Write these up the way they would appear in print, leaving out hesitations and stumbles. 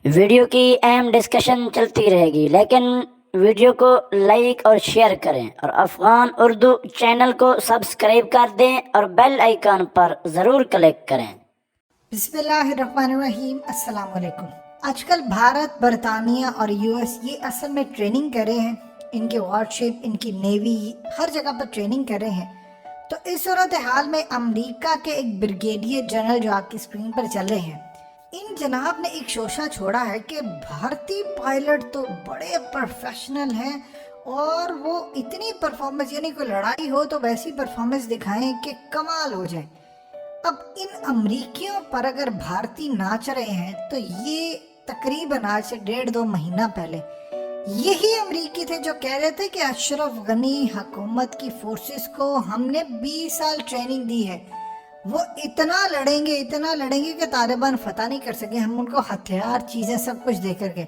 Video की अहम discussion चलती रहेगी, लेकिन वीडियो को लाइक और शेयर करें और अफ़गान उर्दू चैनल को सब्सक्राइब कर दें और बेल आइकन पर ज़रूर क्लिक करें। बिस्मिल्लाहिर्रहमानिर्रहीम, अस्सलाम वालेकुम। आजकल भारत, बरतानिया और यूएस ये असल में ट्रेनिंग कर रहे हैं। इनके वॉरशिप, इनकी नेवी हर जगह पर ट्रेनिंग कर रहे हैं। तो इस सूरत हाल में अमेरिका के एक ब्रिगेडियर जनरल जो आपकी स्क्रीन पर चल रहे हैं, इन जनाब ने एक शोशा छोड़ा है कि भारतीय पायलट तो बड़े प्रोफेशनल हैं और वो इतनी परफॉर्मेंस, यानी कोई लड़ाई हो तो वैसी परफॉर्मेंस दिखाएं कि कमाल हो जाए। अब इन अमरीकियों पर अगर भारतीय नाच रहे हैं तो ये तकरीबन आज से 1.5-2 महीना पहले यही अमरीकी थे जो कह रहे थे कि अशरफ गनी हुकूमत की फोर्सेस को हमने 20 साल ट्रेनिंग दी है, वो इतना लड़ेंगे कि तालिबान फतह नहीं कर सके, हम उनको हथियार, चीज़ें सब कुछ दे करके,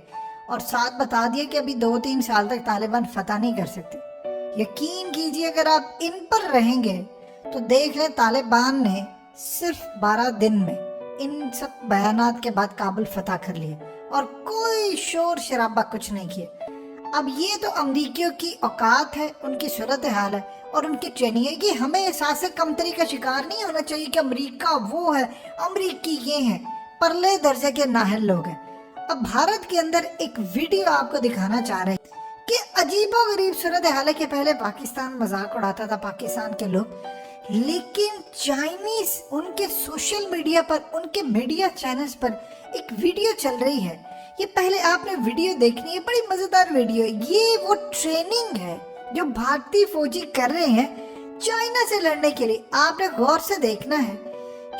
और साथ बता दिया कि अभी 2-3 साल तक तालिबान फतह नहीं कर सकते। यकीन कीजिए अगर आप इन पर रहेंगे तो देख लें तालिबान ने सिर्फ 12 दिन में इन सब बयानात के बाद काबुल फतह कर लिया और कोई शोर शराबा कुछ नहीं किया। अब ये तो अमरीकियों की औकात है, उनकी सूरत हाल है और उनकी ट्रेनिंग है कि हमें एहसास कमतरी का शिकार नहीं होना चाहिए कि अमरीका वो है, अमरीकी ये हैं, परले दर्जे के नाहल लोग हैं। अब भारत के अंदर एक वीडियो आपको दिखाना चाह रहे हैं कि अजीबो गरीब सूरत हाल है कि पहले पाकिस्तान मजाक उड़ाता था, पाकिस्तान के लोग, लेकिन चाइनीज उनके सोशल मीडिया पर, उनके मीडिया चैनल्स पर एक वीडियो चल रही है। ये पहले आपने वीडियो देखनी है, बड़ी मजेदार वीडियो है। ये वो ट्रेनिंग है जो भारतीय फौजी कर रहे हैं चाइना से लड़ने के लिए। आपने गौर से देखना है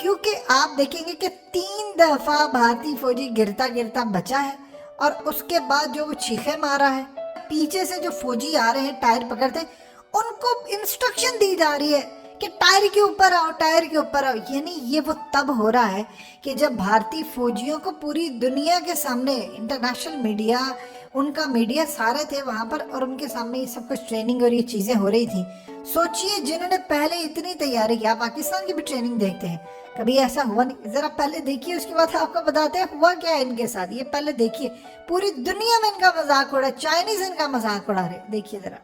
क्योंकि आप देखेंगे कि 3 दफा भारतीय फौजी गिरता गिरता बचा है और उसके बाद जो वो चीखे मारा है, पीछे से जो फौजी आ रहे हैं टायर पकड़ते, उनको इंस्ट्रक्शन दी जा रही है कि टायर के ऊपर आओ, टायर के ऊपर आओ। यानी ये वो तब हो रहा है कि जब भारतीय फौजियों को पूरी दुनिया के सामने, इंटरनेशनल मीडिया, उनका मीडिया सारे थे वहां पर और उनके सामने ये सब कुछ ट्रेनिंग और ये चीजें हो रही थी। सोचिए जिन्होंने पहले इतनी तैयारी किया, पाकिस्तान की भी ट्रेनिंग देखते हैं, कभी ऐसा हुआ नहीं। जरा पहले देखिए, उसके बाद आपको बताते हैं हुआ क्या है इनके साथ। ये पहले देखिए, पूरी दुनिया में इनका मजाक उड़ा, चाइनीज इनका मजाक उड़ा रहे। देखिए जरा।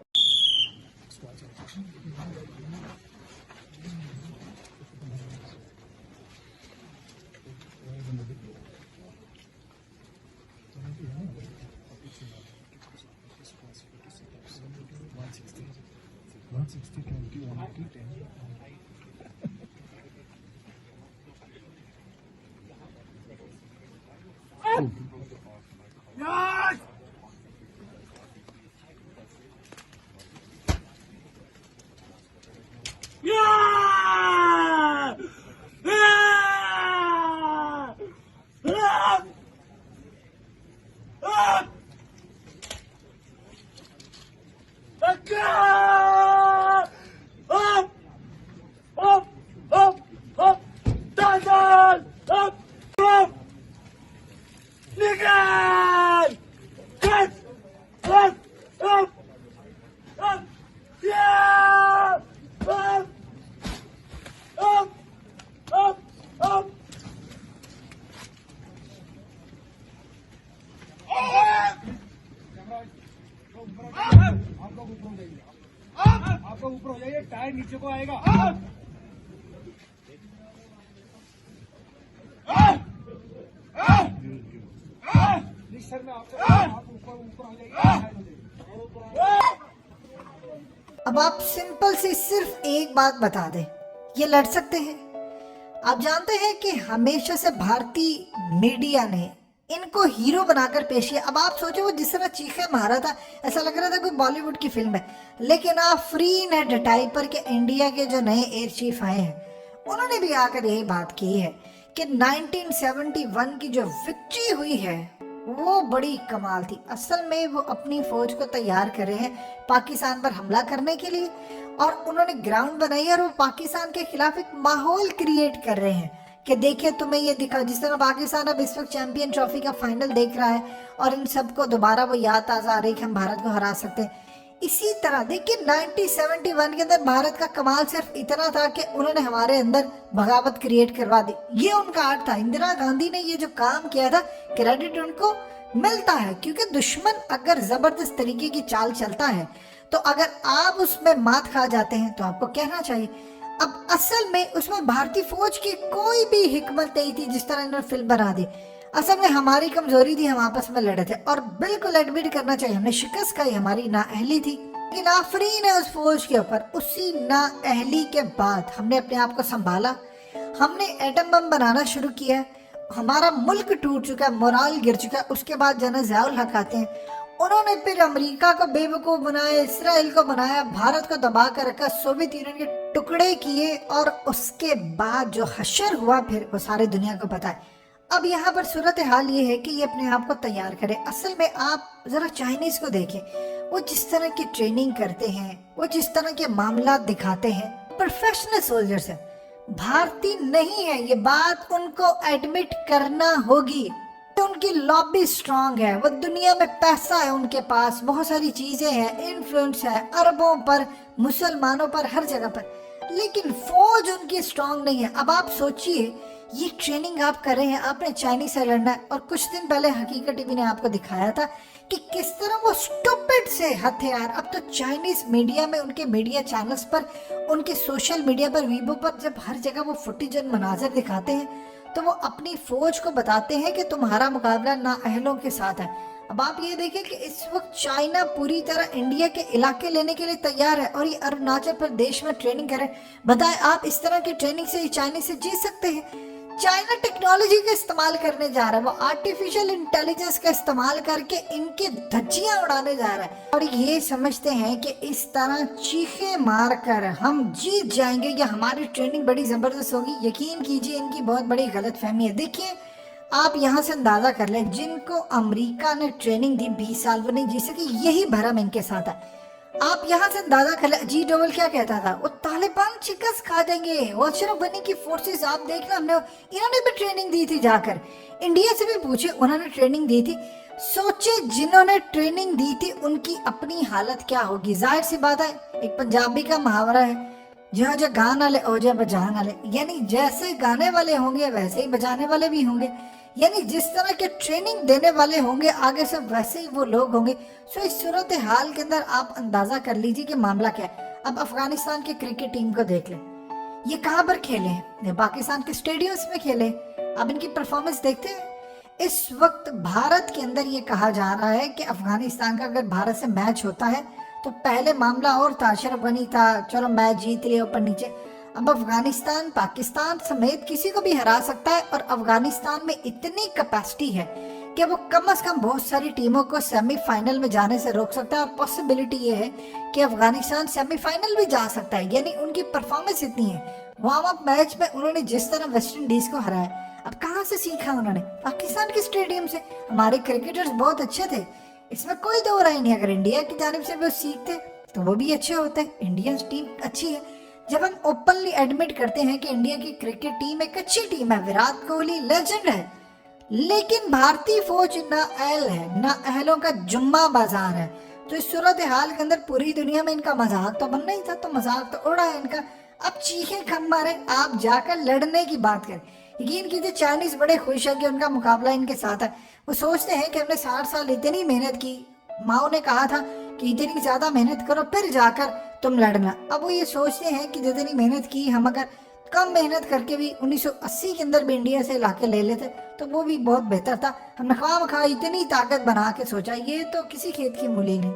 आपका ऊपर हो जाइए, टायर नीचे को आएगा। सर में आप ऊपर हो जाइए। अब आप सिंपल सी सिर्फ एक बात बता दें, ये लड़ सकते हैं? आप जानते हैं कि हमेशा से भारतीय मीडिया ने इनको हीरो बनाकर पेश किया। अब आप सोचो वो जिस तरह चीखे मारा था, ऐसा लग रहा था कोई बॉलीवुड की फिल्म है। लेकिन आप फ्री नेट टाइपर के इंडिया के जो नए एयर चीफ आए हैं, उन्होंने भी आकर यही बात की है कि 1971 की जो विक्ट्री हुई है वो बड़ी कमाल थी। असल में वो अपनी फौज को तैयार कर रहे हैं पाकिस्तान पर हमला करने के लिए और उन्होंने ग्राउंड बनाई और वो पाकिस्तान के खिलाफ एक माहौल क्रिएट कर रहे हैं कि देखिए तुम्हें ये दिखा, जिस तरह पाकिस्तान अब इस वक्त चैंपियन ट्रॉफी का फाइनल देख रहा है और इन सबको दोबारा वो याद ताज़ा आ रही कि हम भारत को हरा सकते हैं। इसी तरह देखिए 1971 के अंदर भारत का कमाल सिर्फ इतना था कि उन्होंने हमारे अंदर बगावत क्रिएट करवा दी। ये उनका आर्ट था। इंदिरा गांधी ने ये जो काम किया था, क्रेडिट उनको मिलता है, क्योंकि दुश्मन अगर जबरदस्त तरीके की चाल चलता है तो अगर आप उसमें मात खा जाते हैं तो आपको कहना चाहिए। अब असल में उसमें भारतीय फौज की कोई भी हिकमत नहीं थी जिस तरह इन्होंने फिल्म बना दी। असल में हमारी कमजोरी थी, हम आपस में लड़े थे और बिल्कुल एडमिट करना चाहिए हमने शिकस्त खाई, हमारी नाअहली थी। लेकिन आफरीन है उस फौज के ऊपर। उसी नाअहली के बाद हमने अपने आप को संभाला, हमने एटम बम बनाना शुरू किया, हमारा मुल्क टूट चुका है, मोराल गिर चुका है। उसके बाद जना ज़ियाउल हक आते हैं, उन्होंने फिर अमेरिका को बेवकूफ बनाया, इसराइल को बनाया, भारत को दबा कर रखा, सोवियत यूनियन के टुकड़े किए और उसके बाद जो हशर हुआ फिर वो सारी दुनिया को पता है। अब यहाँ पर सूरत हाल ये है कि ये अपने आप को तैयार करे। असल में आप जरा चाइनीज को देखें, वो जिस तरह की ट्रेनिंग करते हैं, वो जिस तरह के मामला दिखाते हैं, प्रोफेशनल सोल्जर्स है, भारतीय नहीं है। ये बात उनको एडमिट करना होगी। उनकी लॉबी स्ट्रांग है, वो दुनिया में पैसा है उनके पास, बहुत सारी चीजें हैं, इन्फ्लुएंस है अरबों पर, मुसलमानों पर, हर जगह पर, लेकिन फौज उनकी स्ट्रांग नहीं है। अब आप सोचिए, ये ट्रेनिंग आप कर रहे हैं, आपने चाइनीज से लड़ना है, और कुछ दिन पहले हकीकत टीवी ने आपको दिखाया था कि किस तरह वो स्टूपिड से हथियार, अब तो चाइनीज मीडिया में, उनके मीडिया चैनल्स पर, उनके सोशल मीडिया पर, वीबो पर, जब हर जगह वो फुटेज और मनाजर दिखाते हैं तो वो अपनी फौज को बताते हैं कि तुम्हारा मुकाबला नाअहलों के साथ है। अब आप ये देखें कि इस वक्त चाइना पूरी तरह इंडिया के इलाके लेने के लिए तैयार है और ये अरुणाचल प्रदेश में ट्रेनिंग करे। बताएं, आप इस तरह की ट्रेनिंग से चाइना से जीत सकते हैं? चाइना टेक्नोलॉजी का इस्तेमाल करने जा रहा है, वो आर्टिफिशियल इंटेलिजेंस का इस्तेमाल करके इनके धज्जियां उड़ाने जा रहा है और ये समझते हैं कि इस तरह चीखे मारकर हम जीत जाएंगे या हमारी ट्रेनिंग बड़ी जबरदस्त होगी। यकीन कीजिए, इनकी बहुत बड़ी गलतफहमी है। देखिए, आप यहाँ से अंदाजा कर लें, जिनको अमेरिका ने ट्रेनिंग दी 20 साल वो नहीं जी सके, यही भरम इनके साथ है। आप यहाँ से अंदाजा कर ले, अजीत डोवल क्या कहता था, वो तालिबान शिकस्त खा देंगे, वो अशरफ गनी की फोर्सेस आप देखना, हमने इन्होंने भी ट्रेनिंग दी थी, जाकर इंडिया से भी पूछे, उन्होंने ट्रेनिंग दी थी। सोचे जिन्होंने ट्रेनिंग दी थी उनकी अपनी हालत क्या होगी। जाहिर सी बात है, एक पंजाबी का मुहावरा है, जहाँ जो गाने वाले हो जाए बजाने वाले, यानी जैसे गाने वाले होंगे वैसे ही बजाने वाले भी होंगे, यानी जिस तरह के ट्रेनिंग देने वाले होंगे आगे से वैसे ही वो लोग होंगे। सो इस सूरत हाल के अंदर आप अंदाजा कर लीजिए कि मामला क्या है। अब अफगानिस्तान की क्रिकेट टीम को देख लें, ये कहाँ पर खेले हैं? ये पाकिस्तान के स्टेडियम्स में खेले। अब इनकी परफॉर्मेंस देखते हैं। इस वक्त भारत के अंदर ये कहा जा रहा है कि अफगानिस्तान का अगर भारत से मैच होता है तो पहले मामला और था, अशरफ गनी था, चलो मैच जीत लिया ऊपर नीचे। अब अफगानिस्तान पाकिस्तान समेत किसी को भी हरा सकता है और अफगानिस्तान में इतनी कैपेसिटी है कि वो कम से कम बहुत सारी टीमों को सेमीफाइनल में जाने से रोक सकता है और पॉसिबिलिटी ये है कि अफगानिस्तान सेमीफाइनल भी जा सकता है। यानी उनकी परफॉर्मेंस इतनी है। वार्म अप मैच में उन्होंने जिस तरह वेस्ट इंडीज को हराया, अब कहाँ से सीखा उन्होंने? पाकिस्तान के स्टेडियम से। हमारे क्रिकेटर्स बहुत अच्छे थे, इसमें कोई दो राय नहीं। अगर इंडिया की जानिब से वो सीखते तो वो भी अच्छे होते। इंडियन टीम अच्छी है। जब हम ओपनली एडमिट करते हैं कि इंडिया की क्रिकेट टीम एक अच्छी टीम है, विराट कोहली लेजेंड है, लेकिन भारतीय फौज नाअहल है, नाअहलों का जुम्मा बाजार है, तो इस सूरत हाल के अंदर पूरी दुनिया में इनका मजाक तो बनना ही था, तो मजाक तो उड़ा है इनका। अब चीखे खम मारे, आप जाकर लड़ने की बात करें। यकीन कीजिए, चाइनीज बड़े खुश है कि उनका मुकाबला इनके साथ है। वो सोचते हैं कि हमने 60 साल इतनी मेहनत की, माओ ने कहा था कि इतनी ज्यादा मेहनत करो फिर जाकर तुम लड़ना। अब वो ये सोचते हैं कि जितनी मेहनत की, हम अगर कम मेहनत करके भी 1980 के अंदर भी इंडिया से इलाके ले लेते तो वो भी बहुत बेहतर था। हमने खाम खा इतनी ताकत बना के सोचा, ये तो किसी खेत की मूली नहीं।